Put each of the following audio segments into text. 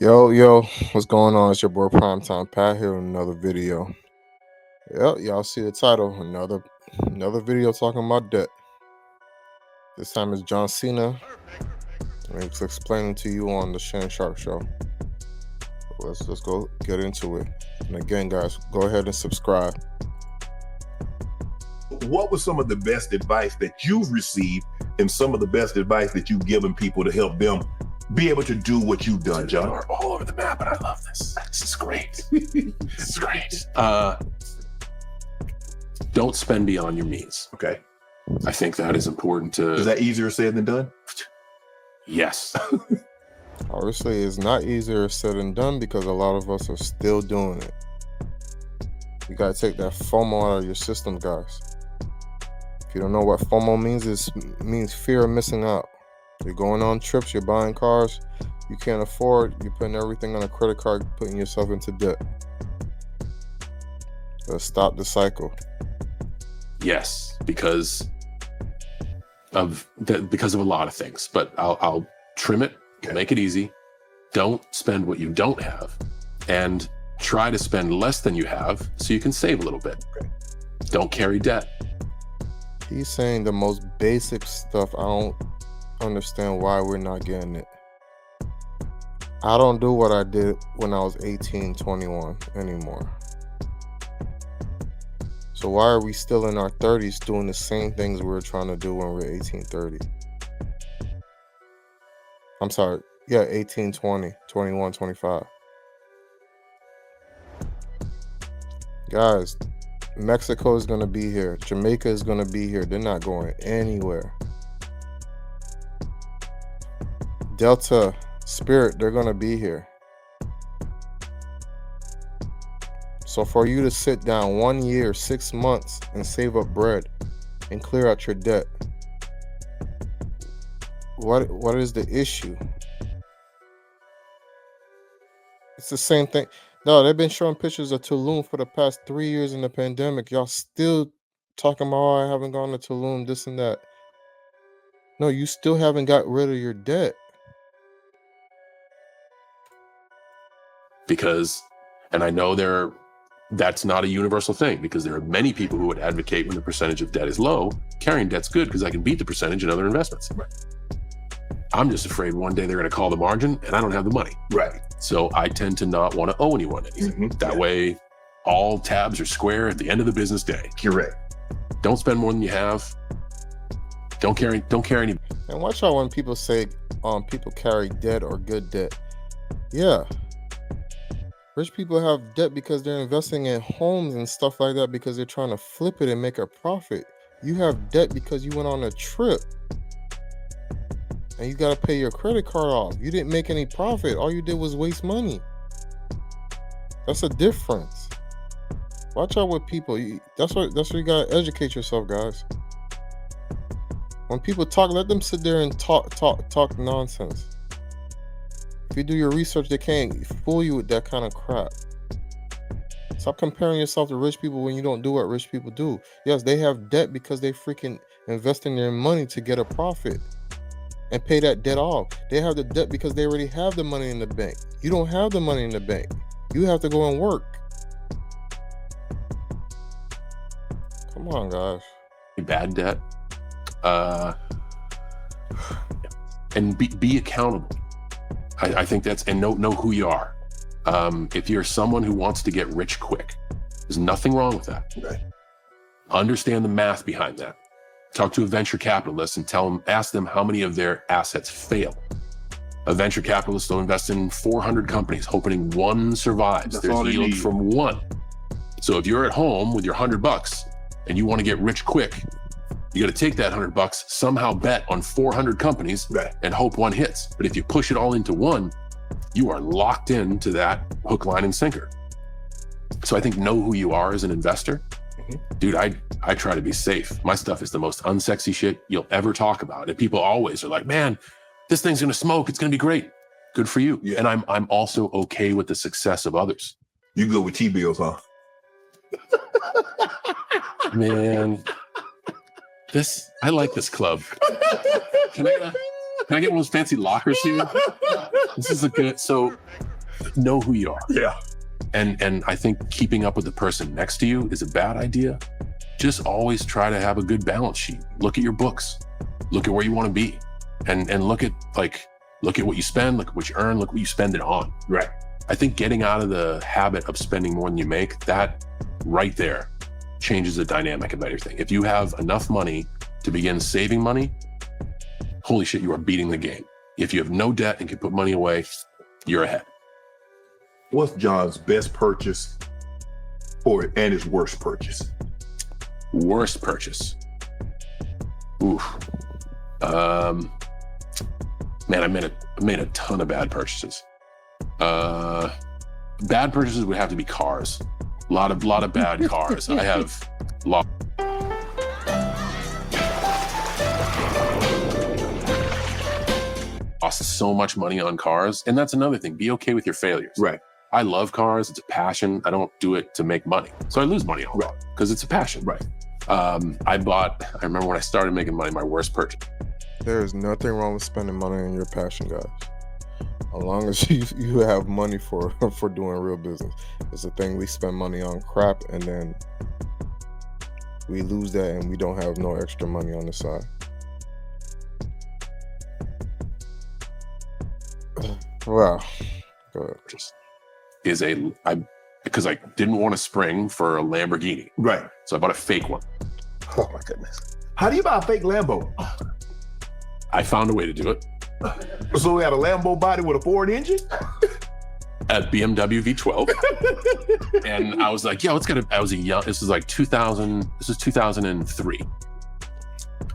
Yo, what's going on? It's your boy PrimeTimePat here with another video. Yep, y'all see the title. Another video talking about debt. This time it's John Cena. And it's explaining to you on the Shannon Sharp Show. Let's go get into it. And again, guys, go ahead and subscribe. What was some of the best advice that you've received and some of the best advice that you've given people to help them be able to do what you've done, John? We're all over the map, and I love this. This is great. This is great. Don't spend beyond your means. Okay. I think that is important to... Is that easier said than done? Yes. Obviously, it's not easier said than done because a lot of us are still doing it. You gotta take that FOMO out of your system, guys. If you don't know what FOMO means, it means fear of missing out. You're going on trips, you're buying cars you can't afford, you're putting everything on a credit card, putting yourself into debt. Let's stop the cycle. Yes, because of a lot of things, but I'll trim it, make it easy. Don't spend what you don't have, and try to spend less than you have so you can save a little bit. Don't carry debt. He's saying the most basic stuff. I don't understand why we're not getting it. I don't do what I did when I was 18, 21 anymore. So why are we still in our 30s doing the same things we were trying to do when we were 18, 30? I'm sorry. Yeah, 18, 20, 21, 25. Guys, Mexico is going to be here. Jamaica is going to be here. They're not going anywhere. Delta, Spirit, they're going to be here. So for you to sit down 1 year, 6 months and save up bread and clear out your debt, what is the issue? It's the same thing. No, they've been showing pictures of Tulum for the past 3 years in the pandemic. Y'all still talking about, oh, I haven't gone to Tulum, this and that. No, you still haven't got rid of your debt. Because, and I know that's not a universal thing, because there are many people who would advocate when the percentage of debt is low, carrying debt's good because I can beat the percentage in other investments. Right. I'm just afraid one day they're going to call the margin and I don't have the money. Right. So I tend to not want to owe anyone anything. That way, all tabs are square at the end of the business day. Correct. Don't spend more than you have. Don't carry any. And watch out when people say people carry debt or good debt. Yeah. Rich people have debt because they're investing in homes and stuff like that because they're trying to flip it and make a profit. You have debt because you went on a trip and you got to pay your credit card off. You didn't make any profit. All you did was waste money. That's a difference. Watch out with people. That's what you got to educate yourself, guys. When people talk, let them sit there and talk nonsense. If you do your research, they can't fool you with that kind of crap. Stop comparing yourself to rich people when you don't do what rich people do. Yes, they have debt because they freaking invest in their money to get a profit and pay that debt off. They have the debt because they already have the money in the bank. You don't have the money in the bank. You have to go and work. Come on, guys. Bad debt. And be accountable. I think that's, and know who you are. If you're someone who wants to get rich quick, there's nothing wrong with that. Right. Understand the math behind that. Talk to a venture capitalist and ask them how many of their assets fail. A venture capitalist will invest in 400 companies, hoping one survives. There's yield from one. So if you're at home with your $100 and you want to get rich quick, you got to take that $100, somehow bet on 400 companies, right, and hope one hits. But if you push it all into one, you are locked into that hook, line, and sinker. So I think know who you are as an investor. Dude, I try to be safe. My stuff is the most unsexy shit you'll ever talk about. And people always are like, man, this thing's going to smoke. It's going to be great. Good for you. Yeah. And I'm also okay with the success of others. You go with T-bills, huh? Man, I like this club. Can Can I get one of those fancy lockers here? This is a good, so know who you are. Yeah. And I think keeping up with the person next to you is a bad idea. Just always try to have a good balance sheet. Look at your books. Look at where you want to be. And look at what you spend, look at what you earn, look what you spend it on. Right. I think getting out of the habit of spending more than you make, that right there changes the dynamic of everything. If you have enough money to begin saving money, holy shit, you are beating the game. If you have no debt and can put money away, you're ahead. What's John's best purchase and his worst purchase? Worst purchase. Oof. Man, I made a ton of bad purchases. Bad purchases would have to be cars. A lot of bad cars. I have lost so much money on cars. And that's another thing. Be okay with your failures. Right. I love cars. It's a passion. I don't do it to make money. So I lose money on it because it's a passion. Right. I remember when I started making money, my worst purchase. There is nothing wrong with spending money on your passion, guys. As long as you have money for doing real business. It's a thing we spend money on crap and then we lose that and we don't have no extra money on the side. Wow. Go ahead. Because I didn't want to spring for a Lamborghini. Right. So I bought a fake one. Oh my goodness. How do you buy a fake Lambo? I found a way to do it. So we had a Lambo body with a Ford engine? At BMW V12. And I was like, this is like 2003.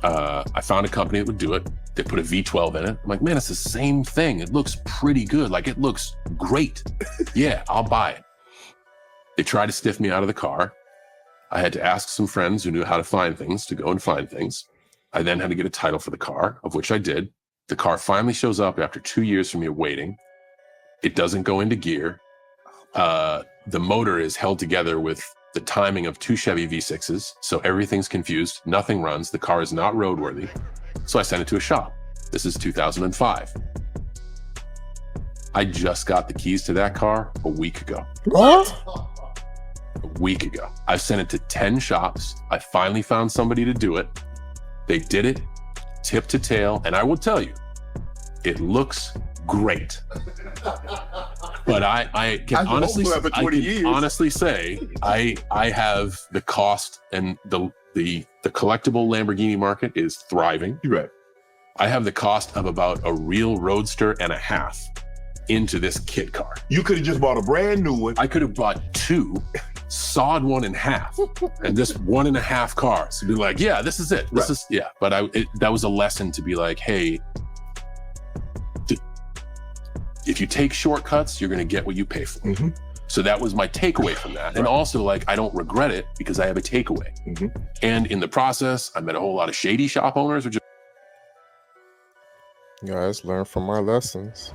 I found a company that would do it. They put a V12 in it. I'm like, man, it's the same thing. It looks pretty good. Like, it looks great. Yeah, I'll buy it. They tried to stiff me out of the car. I had to ask some friends who knew how to find things to go and find things. I then had to get a title for the car, of which I did. The car finally shows up after 2 years from me waiting. It doesn't go into gear. The motor is held together with the timing of 2 Chevy V6s, so everything's confused. Nothing runs. The car is not roadworthy. So I sent it to a shop. This is 2005. I just got the keys to that car a week ago. What? A week ago. I've sent it to 10 shops. I finally found somebody to do it. They did it tip to tail, and I will tell you, it looks great. But I can honestly say I have the cost, and the collectible Lamborghini market is thriving. Right. I have the cost of about a real roadster and a half into this kit car. You could have just bought a brand new one. I could have bought 2, sawed one in half, and this 1.5 cars. Be like, yeah, this is it. This is, yeah. But that was a lesson to be like, hey, if you take shortcuts, you're going to get what you pay for. Mm-hmm. So that was my takeaway from that. And also, like, I don't regret it because I have a takeaway. Mm-hmm. And in the process, I met a whole lot of shady shop owners, which Guys, learn from our lessons.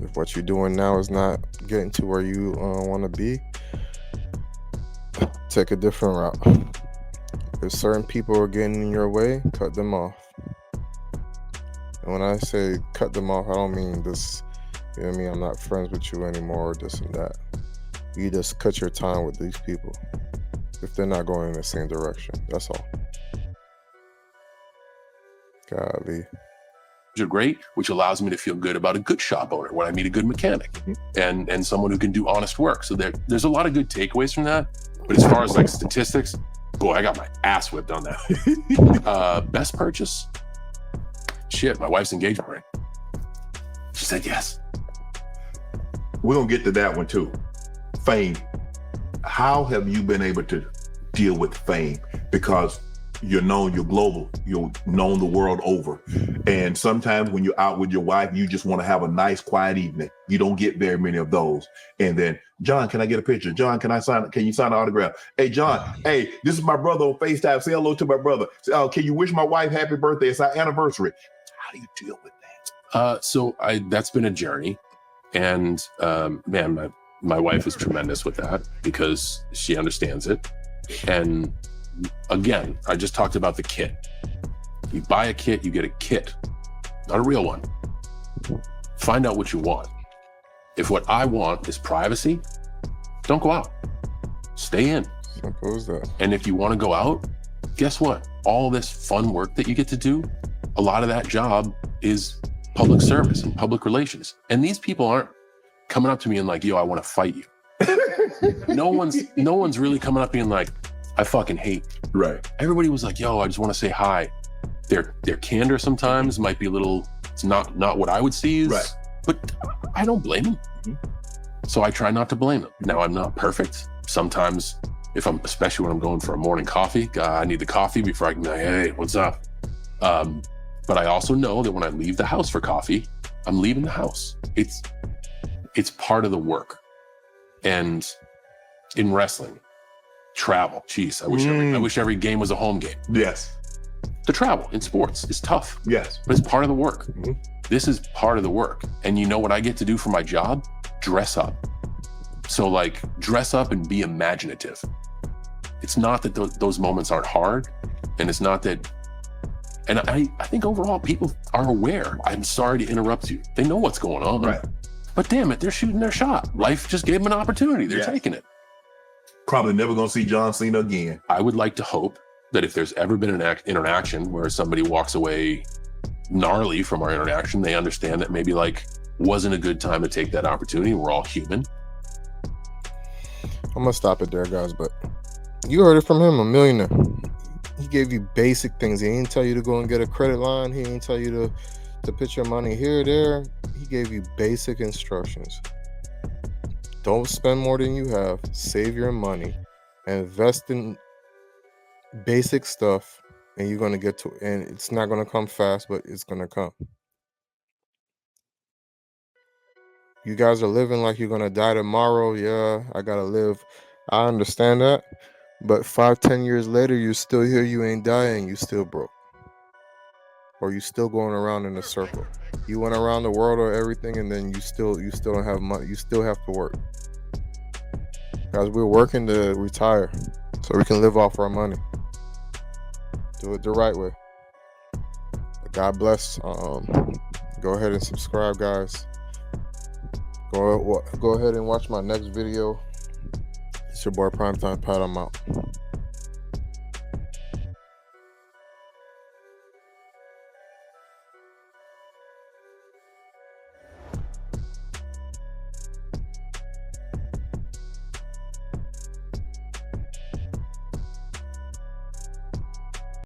If what you're doing now is not getting to where you want to be, take a different route. If certain people are getting in your way, cut them off. And when I say cut them off, I don't mean this, you know what I mean? I'm not friends with you anymore, this and that. You just cut your time with these people if they're not going in the same direction. That's all. Golly. are great, which allows me to feel good about a good shop owner when I meet a good mechanic and someone who can do honest work. So there's a lot of good takeaways from that. But as far as like statistics, boy, I got my ass whipped on that. Best purchase? Shit, my wife's engagement ring. She said yes. We're gonna get to that one too. Fame. How have you been able to deal with fame? Because you're known, you're global, you're known the world over. And sometimes when you're out with your wife, you just want to have a nice, quiet evening. You don't get very many of those. And then, John, can I get a picture? John, can you sign an autograph? Hey, John, hey, this is my brother on FaceTime. Say hello to my brother. Can you wish my wife happy birthday? It's our anniversary. How do you deal with that? That's been a journey. And man, my wife is tremendous with that because she understands it. And again, I just talked about the kit. You buy a kit, you get a kit, not a real one. Find out what you want. If what I want is privacy, don't go out. Stay in. Simple as that. And if you want to go out, guess what? All this fun work that you get to do, a lot of that job is public service and public relations. And these people aren't coming up to me and like, yo, I want to fight you. No one's really coming up being like, I fucking hate you. Right. Everybody was like, yo, I just want to say hi. Their candor sometimes might be a little, it's not what I would see is, Right. but I don't blame them. So I try not to blame them. Now, I'm not perfect. Sometimes especially when I'm going for a morning coffee, I need the coffee before I can be like, hey, what's up? But I also know that when I leave the house for coffee, I'm leaving the house. It's part of the work. And in wrestling, travel, geez, I wish every game was a home game. Yes. The travel in sports is tough. Yes. But it's part of the work. Mm-hmm. This is part of the work. And you know what I get to do for my job? Dress up. So like, dress up and be imaginative. It's not that those moments aren't hard. And it's not that, and I think overall people are aware. I'm sorry to interrupt you. They know what's going on. Right. But damn it, they're shooting their shot. Life just gave them an opportunity. They're taking it. Probably never gonna see John Cena again. I would like to hope that if there's ever been an interaction where somebody walks away gnarly from our interaction, they understand that maybe like wasn't a good time to take that opportunity. We're all human. I'm gonna stop it there, guys, but you heard it from him, a millionaire. He gave you basic things. He didn't tell you to go and get a credit line. He didn't tell you to put your money here or there. He gave you basic instructions. Don't spend more than you have. Save your money. Invest in basic stuff, and you're gonna get to it. And it's not gonna come fast, but it's gonna come. You guys are living like you're gonna die tomorrow. Yeah, I gotta live. I understand that. But 5-10 years later, you're still here, you ain't dying, you still broke. Or you still going around in a circle. You went around the world or everything, and then you still don't have money. You still have to work. Guys, we're working to retire so we can live off our money. Do it the right way. God bless. Go ahead and subscribe, guys. Go ahead and watch my next video. It's your boy PrimeTimePat. I'm out.